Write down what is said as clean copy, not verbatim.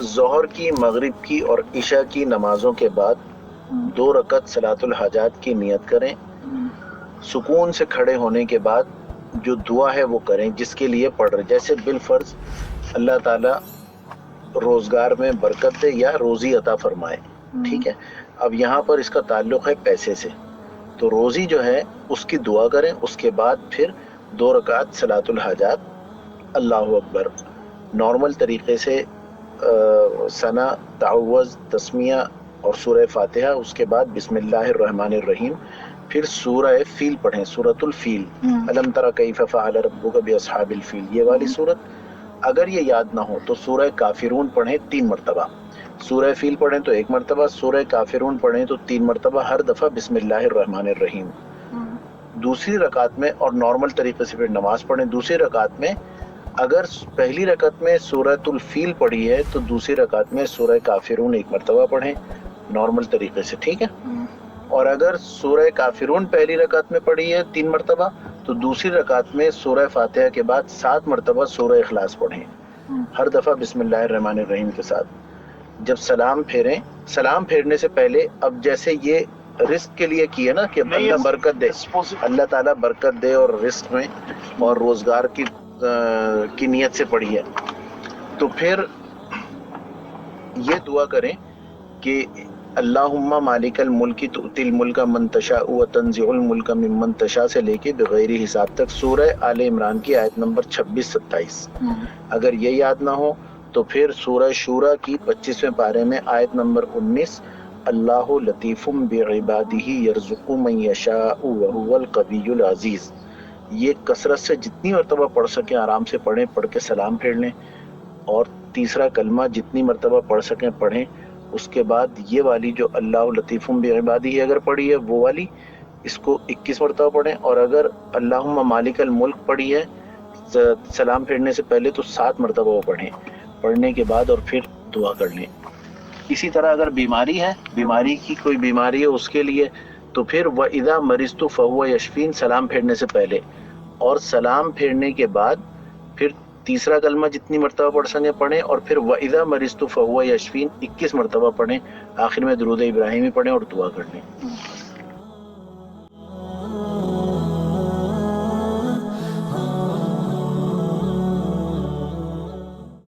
ظہر کی، مغرب کی اور عشاء کی نمازوں کے بعد 2 رکعت صلاۃ الحاجات کی نیت کریں. سکون سے کھڑے ہونے کے بعد جو دعا ہے وہ کریں جس کے لیے پڑھ رہے. جیسے بالفرض اللہ تعالیٰ روزگار میں برکت دے یا روزی عطا فرمائے. ٹھیک ہے. اب یہاں پر اس کا تعلق ہے پیسے سے، تو روزی جو ہے اس کی دعا کریں. اس کے بعد پھر 2 رکعت صلاۃ الحاجات، اللہ اکبر، نارمل طریقے سے ثنا، تعوذ، تسمیہ اور سورہ فاتحہ. اس کے بعد بسم اللہ الرحمن الرحیم. پھر سورہ فیل پڑھیں، سورۃ الفیل، الم تر کیف فعل ربک باصحاب الفیل، یہ والی سورت. اگر یہ یاد نہ ہو تو سورہ کافرون پڑھیں 3 مرتبہ. سورہ فیل پڑھیں تو 1 مرتبہ، سورہ کافرون پڑھیں تو 3 مرتبہ، ہر دفعہ بسم اللہ الرحمن الرحیم. دوسری رکعت میں اور نارمل طریقے سے پھر نماز پڑھیں. دوسری رکعت میں اگر پہلی رکعت میں سورۃ الفیل پڑھی ہے تو دوسری رکعت میں سورہ کافرون 1 مرتبہ پڑھیں نارمل طریقے سے. ٹھیک ہے. اور اگر سورہ کافرون پہلی رکعت میں پڑھی ہے 3 مرتبہ تو دوسری رکعت میں سورہ فاتحہ کے بعد 7 مرتبہ سورہ اخلاص پڑھیں، ہر دفعہ بسم اللہ الرحمن الرحیم کے ساتھ. جب سلام پھیریں، سلام پھیرنے سے پہلے اب جیسے یہ رزق کے لیے کیے نا کہ اللہ برکت دے، اللہ تعالیٰ برکت دے اور رزق میں اور روزگار کی نیت سے پڑھی ہے، تو پھر یہ دعا کریں کہ اللہم مالک الملک تؤتی الملک من تشاء وتنزع الملک ممن تشاء سے لے کے بغیر حساب تک سورہ آل عمران کی آیت نمبر 26-27. اگر یہ یاد نہ ہو تو پھر سورہ شورا کی 25ویں پارے میں آیت نمبر 19، اللہ لطیف بعبادہ یرزق من یشاء وہو القوی العزیز. یہ کثرت سے جتنی مرتبہ پڑھ سکیں آرام سے پڑھیں، پڑھ کے سلام پھیر لیں. اور تیسرا کلمہ جتنی مرتبہ پڑھ سکیں پڑھیں. اس کے بعد یہ والی جو اللہ لطیف بعبادہ اگر پڑھی ہے وہ والی اس کو 21 مرتبہ پڑھیں. اور اگر اللہم مالک الملک پڑھی ہے سلام پھیرنے سے پہلے تو 7 مرتبہ وہ پڑھیں. پڑھنے کے بعد اور پھر دعا کر لیں. اسی طرح اگر بیماری ہے، بیماری کی کوئی بیماری ہے اس کے لیے تو پھر وَإِذَا مَرِضْتُ فَهُوَ يَشْفِينِ سلام پھیرنے سے پہلے اور سلام پھیرنے کے بعد پھر تیسرا کلمہ جتنی مرتبہ پڑھ سکیں پڑھیں. اور پھر وَإِذَا مَرِضْتُ فَهُوَ يَشْفِينِ 21 مرتبہ پڑھیں. آخر میں درود ابراہیمی پڑھیں اور دعا کر لیں.